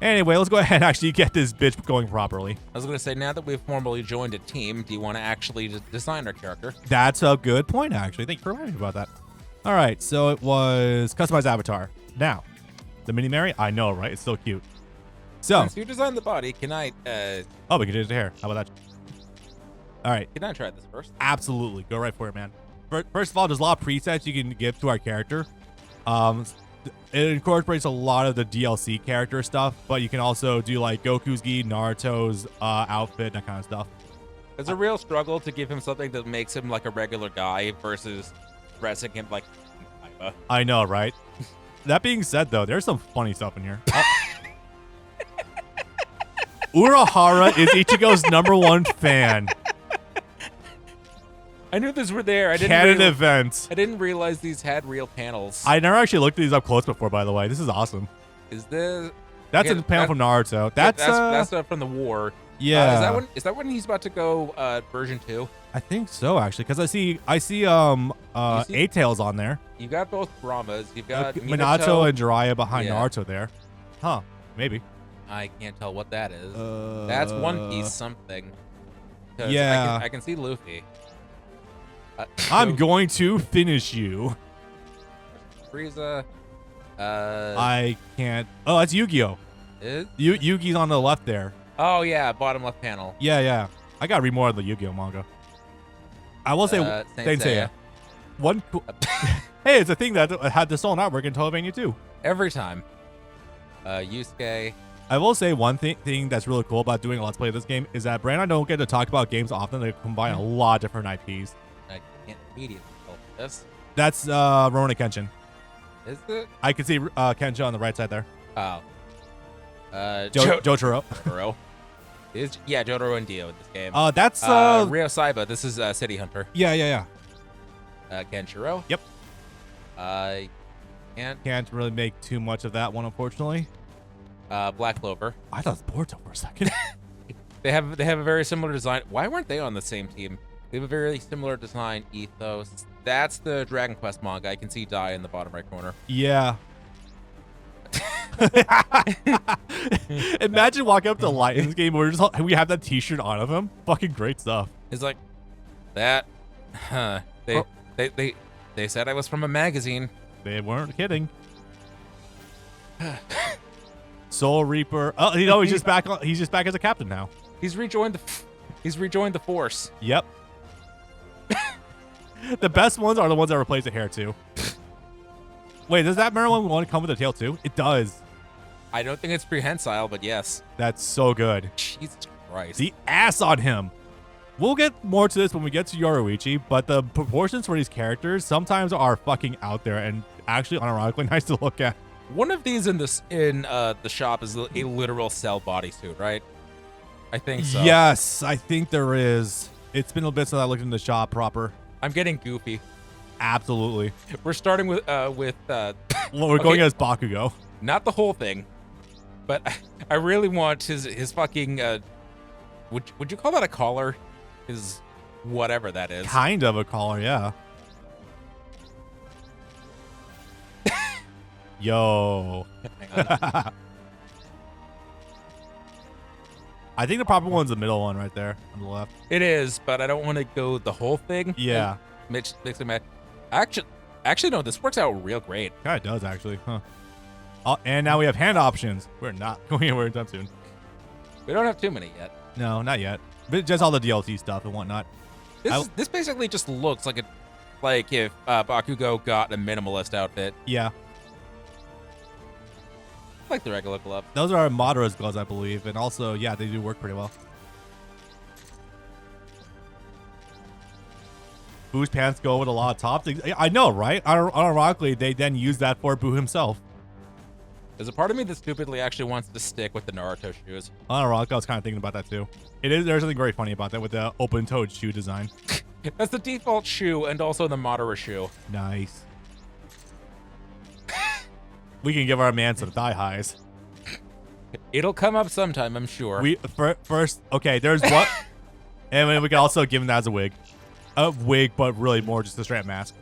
Anyway, let's go ahead and actually get this bitch going properly. I was going to say, now that we've formally joined a team, do you want to actually design our character? That's a good point, actually. Thank you for reminding me about that. All right, so it was customized avatar. Now, the mini Mary, I know, right? It's so cute. So, Since you designed the body, can I? oh, we can do the hair. How about that? All right. Can I try this first? Absolutely. Go right for it, man. First of all, there's a lot of presets you can give to our character. It incorporates a lot of the DLC character stuff, but you can also do like Goku's gi, Naruto's outfit, that kind of stuff. It's a real struggle to give him something that makes him like a regular guy versus dressing him like Kaiba. I know, right? That being said, though, there's some funny stuff in here. Urahara is Ichigo's #1 fan. I knew these were there. Canon events. I didn't realize these had real panels. I never actually looked at these up close before, by the way. This is awesome. Is this? That's a panel from Naruto. That's from the war. Yeah. Is that when he's about to go version 2? I think so, actually, because I see A-Tails on there. You got both Brahmas. You've got Minato and Jiraiya behind Yeah. Naruto there. Huh? Maybe. I can't tell what that is. That's One Piece something. 'Cause Yeah. I can see Luffy. I'm going to finish you. Frieza. I can't. Oh, that's Yu-Gi-Oh. Yugi's on the left there. Oh yeah, bottom left panel. Yeah. I gotta read more of the Yu-Gi-Oh manga. I will say, Saint Seiya. One. Hey, it's a thing that had the soul network in Tollbania too. Every time. Yusuke. I will say one thing that's really cool about doing a Let's Play of this game is that Brand and I don't get to talk about games often. They combine a lot of different IPs. I can't immediately tell this. That's Rurouni Kenshin. Is it? I can see Kenshin on the right side there. Oh. Jotaro. Jotaro. Jotaro and Dio in this game. That's Ryo Saiba. This is City Hunter. Yeah. Kenshiro. Yep. I can't really make too much of that one, unfortunately. Black Clover. I thought it was Boruto for a second. They have a very similar design. Why weren't they on the same team? They have a very similar design ethos. That's the Dragon Quest manga. I can see Dai in the bottom right corner. Yeah. Imagine walking up to Light in this game where we have that T-shirt on of him. Fucking great stuff. It's like that. They said I was from a magazine. They weren't kidding. Soul Reaper. Oh, he's just back. He's just back as a captain now. He's rejoined the force. Yep. The best ones are the ones that replace the hair too. Wait, does that Maryland one come with a tail too? It does. I don't think it's prehensile, but yes. That's so good. Jesus Christ. The ass on him. We'll get more to this when we get to Yoruichi, but the proportions for these characters sometimes are fucking out there and actually unironically nice to look at. One of these in the shop is a literal cell bodysuit, right? I think so. Yes, I think there is. It's been a bit since I looked in the shop proper. I'm getting goofy. Absolutely. We're starting with well, we're going as Bakugo. Not the whole thing, but I really want his fucking would you call that a collar? His whatever that is. Kind of a collar, yeah. Yo. I think the proper one's the middle one right there on the left. It is, but I don't want to go the whole thing. Yeah. Mix and match. Actually, no, this works out real great. Kind of does, actually. Huh. Oh, and now we have hand options. We're not going anywhere anytime soon. We don't have too many yet. No, not yet. But just all the DLC stuff and whatnot. This basically just looks like if Bakugo got a minimalist outfit. Yeah. Like the regular glove. Those are Madara's gloves, I believe. And also, yeah, they do work pretty well. Boo's pants go with a lot of tops. I know, right? Ironically, they then use that for Boo himself. There's a part of me that stupidly actually wants to stick with the Naruto shoes. Ironically, I was kind of thinking about that too. There's something very funny about that with the open-toed shoe design. That's the default shoe and also the Madara shoe. Nice. We can give our man some thigh highs. It'll come up sometime, I'm sure. First, okay, there's what, and then we can also give him that as a wig. A wig, but really more just a straight mask.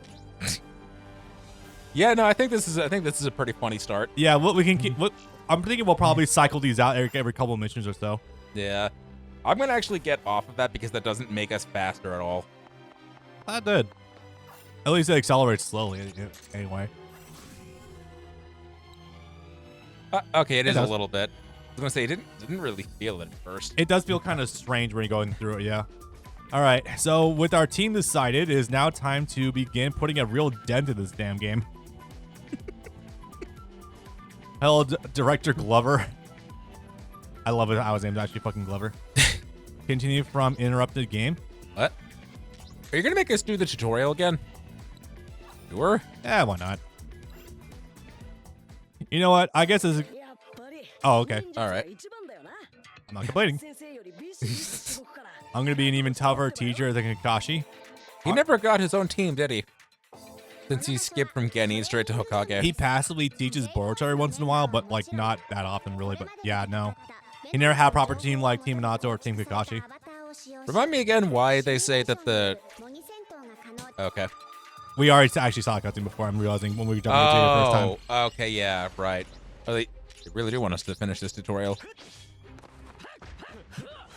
Yeah, no, I think this is a pretty funny start. Yeah, what we can keep. I'm thinking we'll probably cycle these out every couple of missions or so. Yeah. I'm going to actually get off of that because that doesn't make us faster at all. That did. At least it accelerates slowly anyway. Okay, it is a does. little bit. I was going to say, it didn't really feel it at first. It does feel kind of strange when you're going through it, yeah. All right, so with our team decided, it is now time to begin putting a real dent in this damn game. Hello, Director Glover. I love it how his name's actually fucking Glover. Continue from interrupted game. What? Are you going to make us do the tutorial again? Sure. Yeah, why not? You know what? I guess it's... Oh, okay. All right. I'm not complaining. I'm going to be an even tougher teacher than Kakashi. He never got his own team, did he? Since he skipped from Genin straight to Hokage. He passively teaches Boruto every once in a while, but like not that often really. But yeah, no. He never had a proper team like Team Minato or Team Kakashi. Remind me again why they say that the... Okay. We already actually saw a cutscene before, I'm realizing, when we jumped into it the first time. Oh, okay, yeah, right. Oh, they really do want us to finish this tutorial.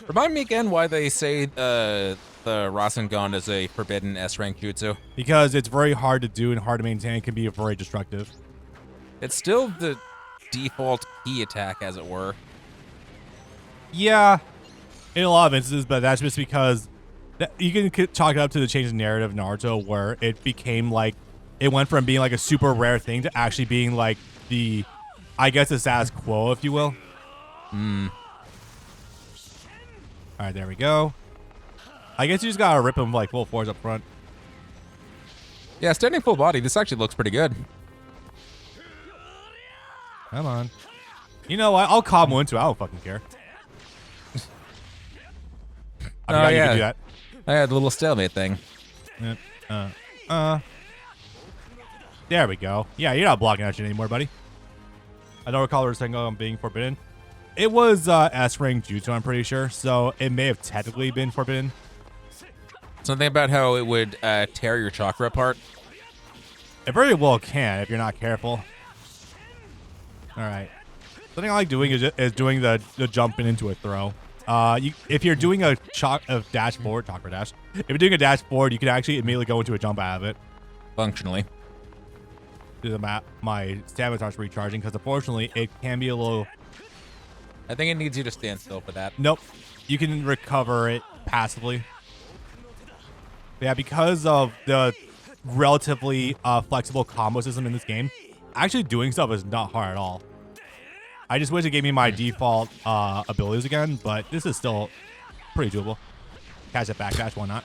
Remind me again why they say the Rasengan is a forbidden S-rank jutsu. Because it's very hard to do and hard to maintain. It can be very destructive. It's still the default key attack, as it were. Yeah, in a lot of instances, but that's just because you can chalk it up to the change in narrative of Naruto, where it became like, it went from being like a super rare thing to actually being like the, I guess, the status quo, if you will. Hmm. All right, there we go. I guess you just gotta rip him like full force up front. Yeah, standing full body, this actually looks pretty good. Come on. You know what? I'll combo into it. I don't fucking care. I forgot you could do that. I had a little stalemate thing. There we go. Yeah, you're not blocking that shit anymore, buddy. I don't recall Rasengan being forbidden. It was S-rank jutsu, I'm pretty sure, so it may have technically been forbidden. Something about how it would tear your chakra apart. It very well can if you're not careful. All right. Something I like doing is doing the jumping into a throw. If you're doing a dash forward, chakra dash. If you're doing a dash forward, you can actually immediately go into a jump out of it. Functionally. Do the map. My stamina starts recharging because unfortunately it can be a little. I think it needs you to stand still for that. Nope. You can recover it passively. Yeah, because of the relatively flexible combo system in this game, actually doing stuff is not hard at all. I just wish it gave me my default abilities again, but this is still pretty doable. Catch it back dash, why not?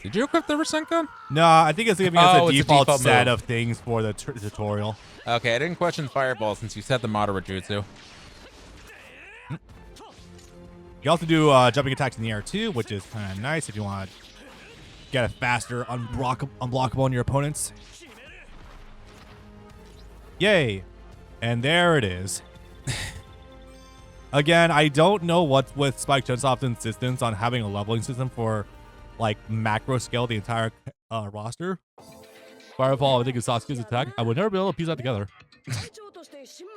Did you equip the Rasengan? No, I think it's giving us a it's default, default set move. of things for the tutorial. Okay, I didn't question Fireball since you said the Madara jutsu. You also do jumping attacks in the air too, which is kind of nice if you want to get a faster unblockable on your opponents. Yay. And there it is. Again, I don't know what's with Spike Chunsoft's insistence on having a leveling system for like macro scale the entire roster. Firefall, I think, is Sasuke's attack. I would never be able to piece that together.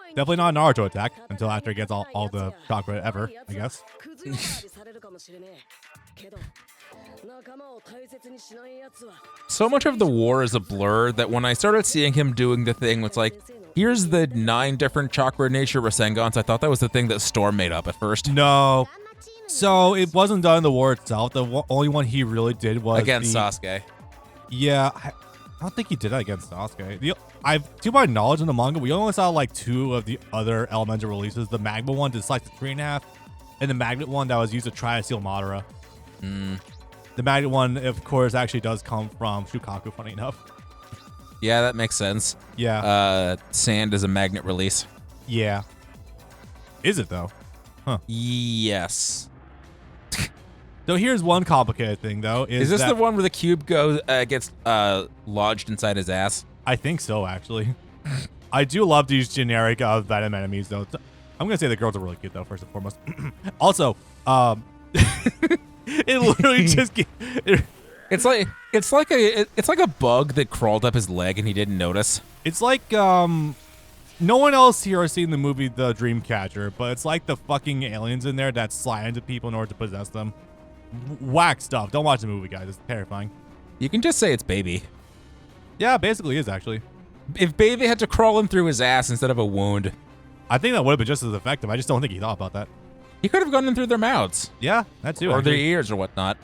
Definitely not a Naruto attack until after it gets all the chakra ever, I guess. So much of the war is a blur that when I started seeing him doing the thing, it's like, here's the 9 different chakra nature Rasengans. I thought that was the thing that Storm made up at first. No. So it wasn't done in the war itself. The only one he really did was Against Sasuke. Yeah, I don't think he did that against Sasuke. To my knowledge in the manga, we only saw like 2 of the other elemental releases. The magma one did slice the 3.5, and the magnet one that was used to try to steal Madara. The magnet one, of course, actually does come from Shukaku, funny enough. Yeah, that makes sense. Yeah. Sand is a magnet release. Yeah. Is it though? Huh. Yes. So here's one complicated thing though. Is this the one where the cube gets lodged inside his ass? I think so, actually. I do love these generic Venom enemies though. I'm gonna say the girls are really cute though, first and foremost. Also, it literally just it's like a bug that crawled up his leg and he didn't notice. It's like no one else here has seen the movie The Dreamcatcher, but it's like the fucking aliens in there that slide into people in order to possess them. Whack stuff. Don't watch the movie, guys. It's terrifying. You can just say it's Baby. Yeah, basically is, actually. If Baby had to crawl in through his ass instead of a wound, I think that would have been just as effective. I just don't think he thought about that. he could have gone in through their mouths. Yeah, that too. Or their actually. ears or whatnot.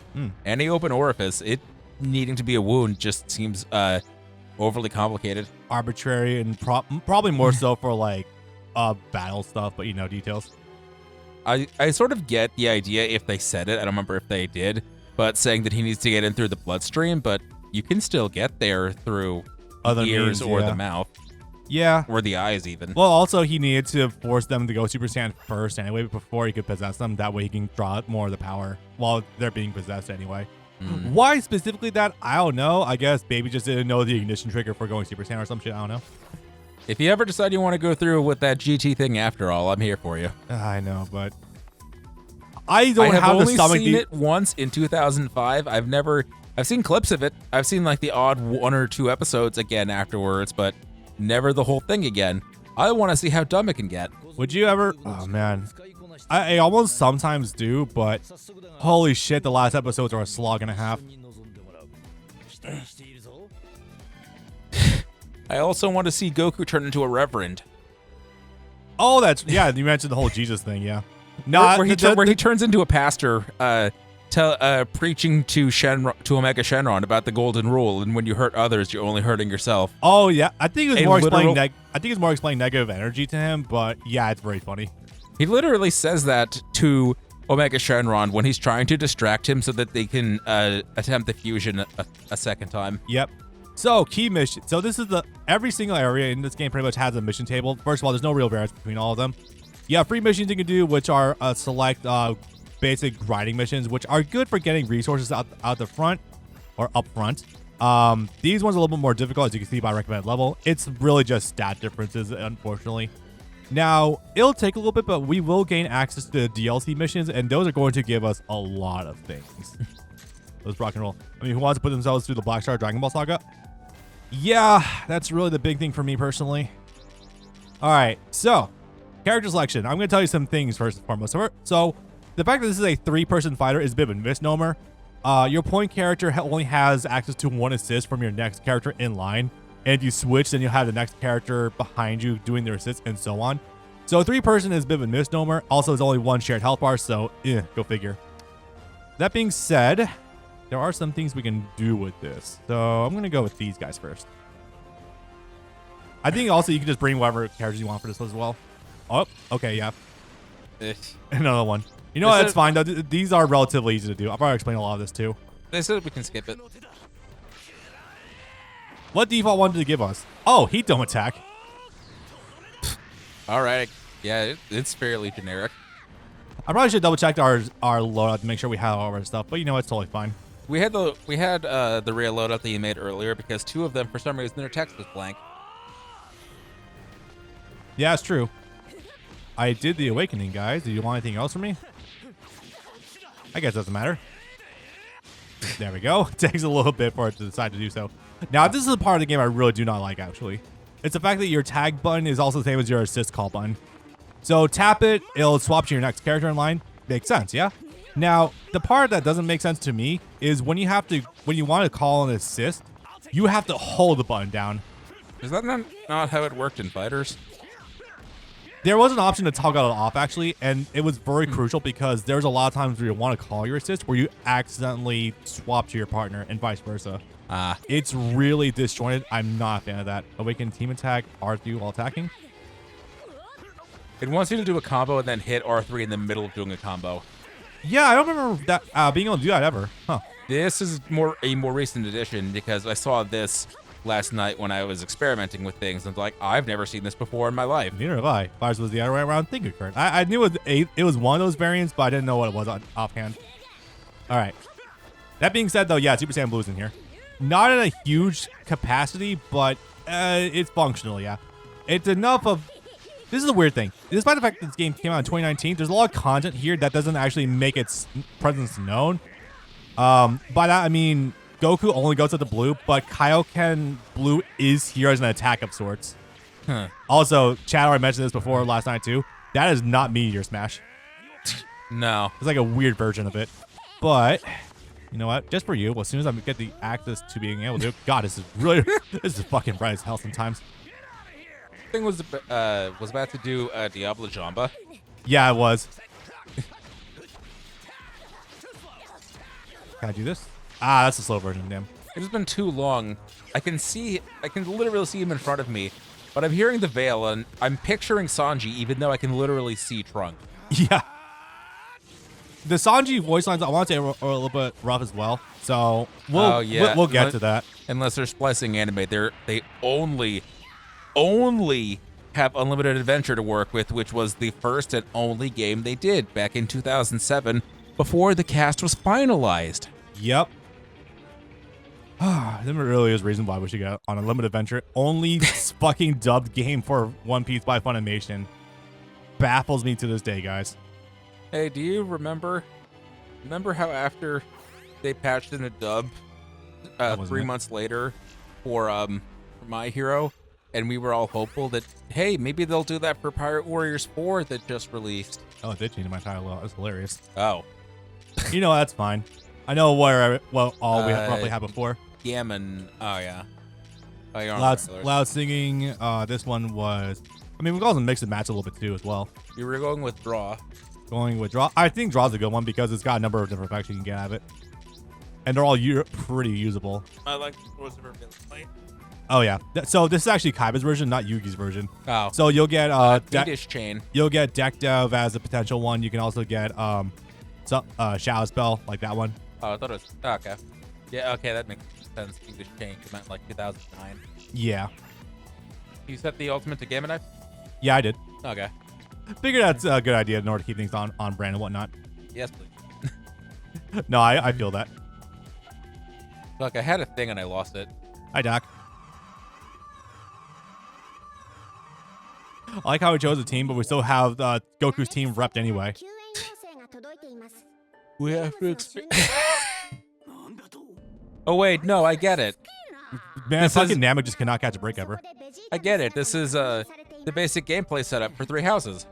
Any open orifice, it needing to be a wound just seems overly complicated. Arbitrary and probably more so for like battle stuff, but you know, details. I sort of get the idea if they said it. I don't remember if they did, but saying that he needs to get in through the bloodstream, but you can still get there through Other ears means, or yeah. the mouth. Yeah. Or the eyes even. Well, also he needed to force them to go Super Saiyan first anyway before he could possess them. That way he can draw out more of the power while they're being possessed anyway. Why specifically that? I don't know. I guess Baby just didn't know the ignition trigger for going Super Saiyan or some shit. I don't know. If you ever decide you want to go through with that GT thing after all, I'm here for you. I know, but I don't have only the stomach. seen it once in 2005. I've seen clips of it. I've seen like the odd 1 or 2 episodes again afterwards, but never the whole thing again. I want to see how dumb it can get. Would you ever? Oh man, I almost sometimes do, but holy shit, the last episodes are a slog and a half. I also want to see Goku turn into a reverend. Oh, that's yeah. You mentioned the whole Jesus thing, yeah. No, Where he turns into a pastor, preaching to Omega Shenron about the golden rule, and when you hurt others, you're only hurting yourself. Oh yeah, I think it was more explaining. literal- I think it's more explaining negative energy to him, but yeah, it's very funny. He literally says that to Omega Shenron when he's trying to distract him so that they can attempt the fusion a second time. Yep. So key mission. So this is every single area in this game pretty much has a mission table. First of all, there's no real variance between all of them. You have free missions you can do, which are select basic grinding missions, which are good for getting resources out the front or up front. These ones are a little bit more difficult, as you can see by recommended level. It's really just stat differences, unfortunately. Now, it'll take a little bit, but we will gain access to the DLC missions, and those are going to give us a lot of things. Let's rock and roll. I mean, who wants to put themselves through the Black Star Dragon Ball Saga? Yeah, that's really the big thing for me personally. All right, so character selection. I'm going to tell you some things first and foremost. So the fact that this is a 3-person fighter is a bit of a misnomer. Your point character only has access to 1 assist from your next character in line. And if you switch, then you'll have the next character behind you doing their assist and so on. So 3-person is a bit of a misnomer. Also, there's only 1 shared health bar, so go figure. That being said, there are some things we can do with this. So I'm going to go with these guys first. I think also you can just bring whatever characters you want for this as well. Oh, okay, yeah. Another one. You know what? That's fine, though. These are relatively easy to do. I'll probably explain a lot of this, too. They said we can skip it. What default one did it give us? Oh, heat dome attack. All right. Yeah, it's fairly generic. I probably should double check our loadout to make sure we have all of our stuff, but you know, it's totally fine. We had the real loadout that you made earlier because 2 of them, for some reason, their text was blank. Yeah, it's true. I did the awakening, guys. Do you want anything else from me? I guess it doesn't matter. There we go. It takes a little bit for it to decide to do so. Now, this is a part of the game I really do not like, actually. It's the fact that your tag button is also the same as your assist call button. So tap it, it'll swap to your next character in line. Makes sense, yeah? Now, the part that doesn't make sense to me is when you want to call an assist, you have to hold the button down. Is that not how it worked in Fighters? There was an option to toggle it off, actually, and it was very crucial because there's a lot of times where you want to call your assist where you accidentally swap to your partner and vice versa. It's really disjointed. I'm not a fan of that. Awaken team attack, R3 while attacking. It wants you to do a combo and then hit R3 in the middle of doing a combo. Yeah, I don't remember that being able to do that ever. Huh. This is a more recent addition because I saw this last night when I was experimenting with things. And like, I've never seen this before in my life. Neither have I. Fires was the other way around. Think it occurred. I knew it was one of those variants, but I didn't know what it was offhand. All right. That being said, though, yeah, Super Saiyan Blue's in here. Not in a huge capacity, but it's functional, yeah. It's enough of... This is a weird thing. Despite the fact that this game came out in 2019, there's a lot of content here that doesn't actually make its presence known. By that, I mean, Goku only goes to the blue, but Kaioken Blue is here as an attack of sorts. Huh. Also, Chad already mentioned this before last night too. That is not Meteor Smash. No. It's like a weird version of it. But you know what? Just for you, as soon as I get the access to being able to, God, this is really this is fucking bright as hell sometimes. Thing was about to do Diablo Jamba. Yeah, it was. Can I do this? Ah, that's the slow version, damn. It's been too long. I can literally see him in front of me, but I'm hearing the Veil and I'm picturing Sanji, even though I can literally see Trunk. Yeah. The Sanji voice lines, I want to say, are a little bit rough as well. So we'll get to that. Unless they're splicing anime, they only have Unlimited Adventure to work with, which was the first and only game they did back in 2007 before the cast was finalized. Yep. There really is a reason why we should get on Unlimited Adventure. Only fucking dubbed game for One Piece by Funimation. Baffles me to this day, guys. Hey, do you remember how after they patched in a dub 3 months later for My Hero, and we were all hopeful that, hey, maybe they'll do that for Pirate Warriors 4 that just released? Oh, it did change my title. That's hilarious. Oh. You know, that's fine. I know all we roughly had before. Gammon. Oh, yeah. Oh, you're on Loud singing. This one was, I mean, we can also mix and match a little bit too as well. You were going with Draw. Going with Draw. I think Draw's a good one because it's got a number of different effects you can get out of it. And they're all pretty usable. I like the Oh, yeah. So this is actually Kaiba's version, not Yugi's version. Oh. So you'll get Dish Chain. You'll get Deck Dev as a potential one. You can also get Shadow Spell, like that one. Oh, I thought it was... Oh, okay. Yeah, okay, that makes sense. Dish Chain came out in like 2009. Yeah. You set the ultimate to Gamma Knife? Yeah, I did. Okay. Figure that's a good idea in order to keep things on brand and whatnot. Yes, please. No, I feel that. Look, I had a thing and I lost it. Hi, Doc. I like how we chose a team, but we still have Goku's team repped anyway. We have to Oh, wait, no, I get it. Man, fucking Namek just cannot catch a break ever. I get it. This is the basic gameplay setup for 3 houses.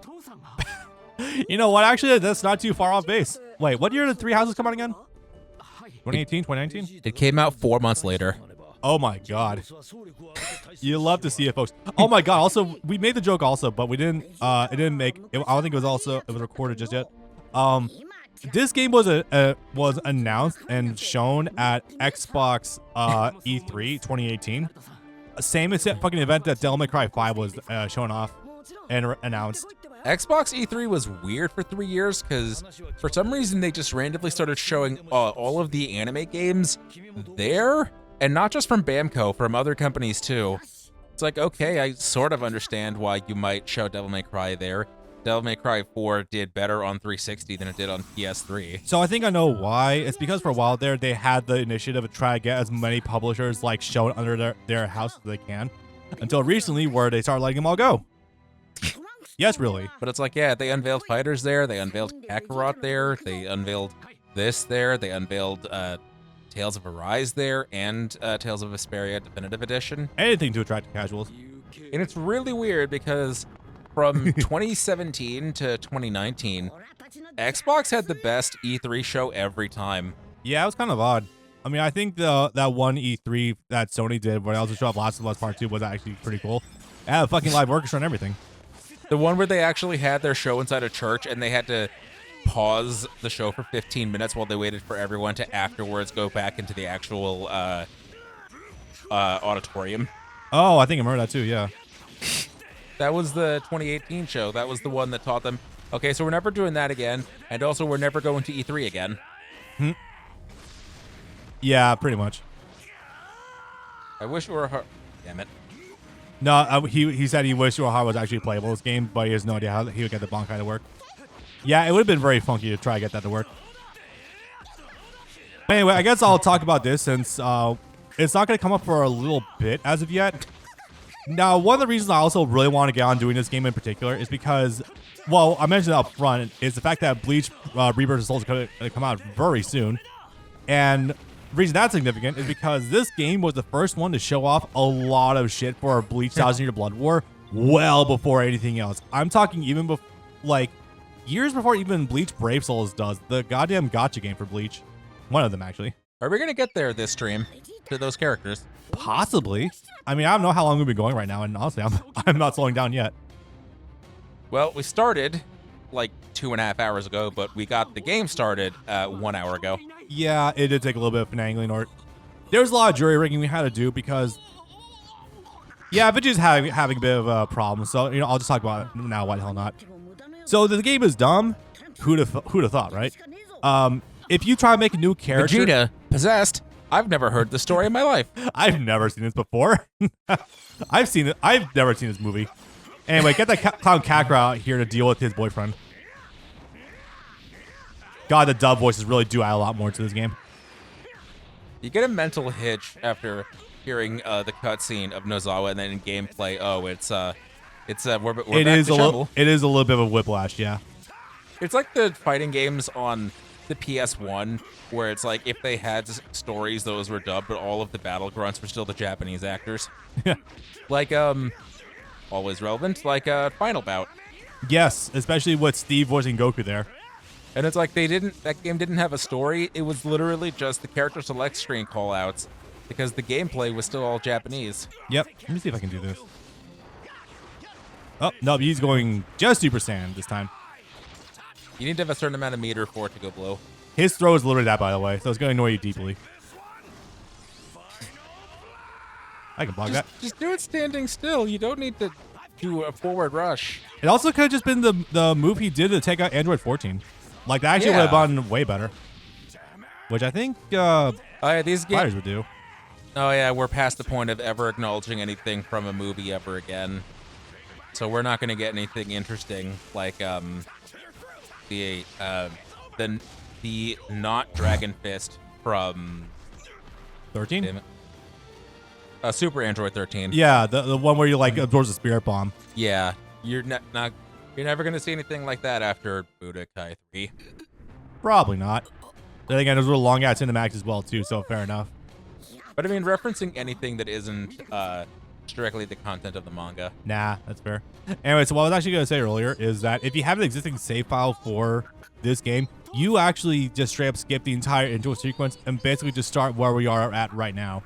You know what? Actually, that's not too far off base. Wait, what year did 3 houses come out again? 2018, 2019? It came out 4 months later. Oh my god. You love to see it, folks. Oh my god. Also, we made the joke also, but we didn't it didn't make it, I don't think it was recorded just yet. This game was announced and shown at Xbox E3 2018. Same fucking event that Devil May Cry 5 was shown off and announced. Xbox E3 was weird for 3 years because for some reason they just randomly started showing all of the anime games there, and not just from Bamco, from other companies too. It's like, okay, I sort of understand why you might show Devil May Cry there. Devil May Cry 4 did better on 360 than it did on PS3. So I think I know why. It's because for a while there, they had the initiative to try to get as many publishers like shown under their house as they can, until recently where they started letting them all go. Yes, really. But it's like, yeah, they unveiled Fighters there, they unveiled Kakarot there, they unveiled this there, they unveiled Tales of Arise there, and Tales of Vesperia Definitive Edition. Anything to attract casuals. And it's really weird because from 2017 to 2019, Xbox had the best E3 show every time. Yeah, it was kind of odd. I mean, I think that one E3 that Sony did where they also showed up Last of Us Part 2 was actually pretty cool. It had a fucking live orchestra and everything. The one where they actually had their show inside a church and they had to pause the show for 15 minutes while they waited for everyone to afterwards go back into the actual auditorium. Oh, I think I remember that too, yeah. That was the 2018 show. That was the one that taught them, okay, so we're never doing that again, and also we're never going to E3 again. Yeah, pretty much. I wish it were hard. Damn it. No, he said he wished Uruhara was actually playable this game, but he has no idea how he would get the Bankai to work. Yeah, it would have been very funky to try to get that to work. But anyway, I guess I'll talk about this since it's not going to come up for a little bit as of yet. Now, one of the reasons I also really want to get on doing this game in particular is because, well, I mentioned up front, is the fact that Bleach Rebirth of Souls is going to come out very soon. And the reason that's significant is because this game was the first one to show off a lot of shit for Bleach Thousand Year Blood War well before anything else. I'm talking even before, like, years before even Bleach Brave Souls does. The goddamn gacha game for Bleach. One of them, actually. Are we gonna get there this stream to those characters? Possibly. I mean, I don't know how long we've been going right now, and honestly, I'm not slowing down yet. Well, we started like 2.5 hours ago, but we got the game started 1 hour ago. Yeah, it did take a little bit of finagling, or there was a lot of jury rigging we had to do because, yeah, Vegeta's having a bit of a problem. So, you know, I'll just talk about it now. Why the hell not? So the game is dumb. Who'd have thought, right? If you try to make a new character, Vegeta possessed. I've never heard the story in my life. I've never seen this before. I've seen it. I've never seen this movie. Anyway, get that clown Kakra out here to deal with his boyfriend. God, the dub voices really do add a lot more to this game. You get a mental hitch after hearing the cutscene of Nozawa, and then in gameplay, oh, it's we're back to Shovel. It is a little bit of a whiplash, yeah. It's like the fighting games on the PS1, where it's like if they had stories, those were dubbed, but all of the battle grunts were still the Japanese actors. Yeah. Like always relevant, like Final Bout. Yes, especially with Steve voicing Goku there. And it's like that game didn't have a story. It was literally just the character select screen callouts because the gameplay was still all Japanese. Yep. Let me see if I can do this. Oh, no, he's going just Super Saiyan this time. You need to have a certain amount of meter for it to go blow. His throw is literally that, by the way, so it's going to annoy you deeply. I can block that. Just do it standing still. You don't need to do a forward rush. It also could have just been the move he did to take out Android 14. Like, that actually would have gone way better. Which I think these fighters would do. Oh, yeah, we're past the point of ever acknowledging anything from a movie ever again. So we're not going to get anything interesting like the not Dragon Fist from 13? Damn it. Super Android 13. Yeah, the one where you like absorbs the spirit bomb. Yeah, you're never gonna see anything like that after Budokai 3. Probably not. Then again, those were long ass cinematics as well too, so fair enough. But I mean, referencing anything that isn't directly the content of the manga. Nah, that's fair. Anyway, so what I was actually gonna say earlier is that if you have an existing save file for this game, you actually just straight up skip the entire intro sequence and basically just start where we are at right now.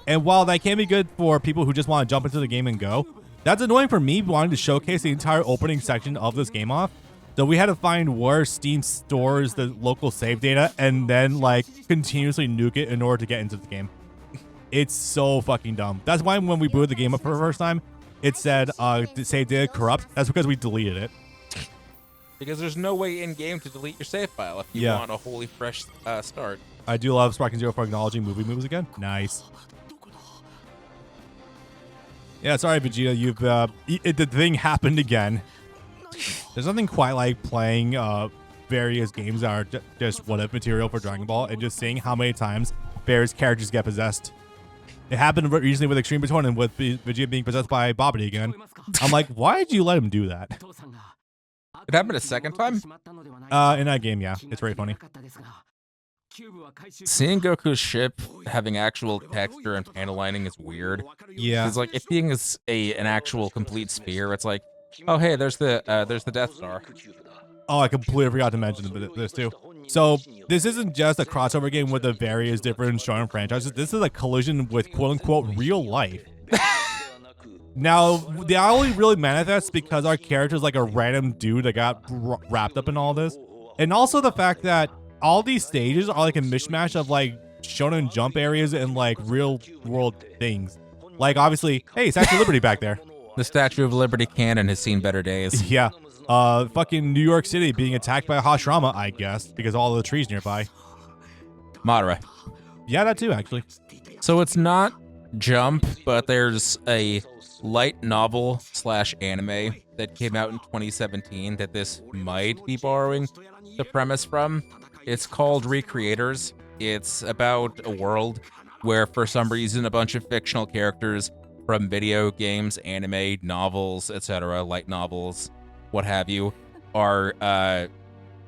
And while that can be good for people who just want to jump into the game and go, that's annoying for me wanting to showcase the entire opening section of this game off. So we had to find where Steam stores the local save data and then like continuously nuke it in order to get into the game. It's so fucking dumb. That's why when we booted the game up for the first time, it said save data corrupt. That's because we deleted it. Because there's no way in game to delete your save file if you want a wholly fresh start. I do love Sparking Zero for acknowledging movie moves again. Nice. Yeah, sorry, Vegeta. You've the thing happened again. There's nothing quite like playing various games that are just what if material for Dragon Ball and just seeing how many times various characters get possessed. It happened recently with Extreme Baton and with Vegeta being possessed by Babidi again. I'm like, why did you let him do that? It happened a second time? In that game, yeah. It's very funny. Seeing Goku's ship having actual texture and panel lining is weird. Yeah. It's like, if being an actual complete sphere, it's like, oh hey, there's the Death Star. Oh, I completely forgot to mention this too. So this isn't just a crossover game with the various different Shonen franchises. This is a collision with quote-unquote real life. Now, they only really manifest because our character is like a random dude that got wrapped up in all this. And also the fact that all these stages are like a mishmash of like Shonen Jump areas and like real world things. Like obviously, hey, Statue of Liberty back there. The Statue of Liberty canon has seen better days. Yeah. Fucking New York City being attacked by a Hashirama, I guess, because of all the trees nearby. Madara. Yeah, that too, actually. So it's not Jump, but there's a light novel / anime that came out in 2017 that this might be borrowing the premise from. It's called Recreators. It's about a world where for some reason a bunch of fictional characters from video games, anime, novels, etc., light novels, what have you, are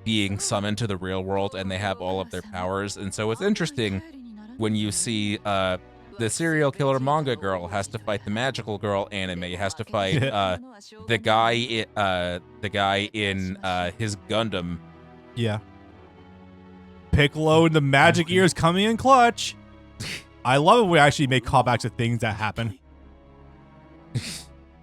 being summoned to the real world and they have all of their powers. And so it's interesting when you see the serial killer manga girl has to fight the magical girl anime, has to fight the guy in his Gundam. Yeah. Piccolo and the magic ears coming in clutch. I love it when we actually make callbacks to things that happen.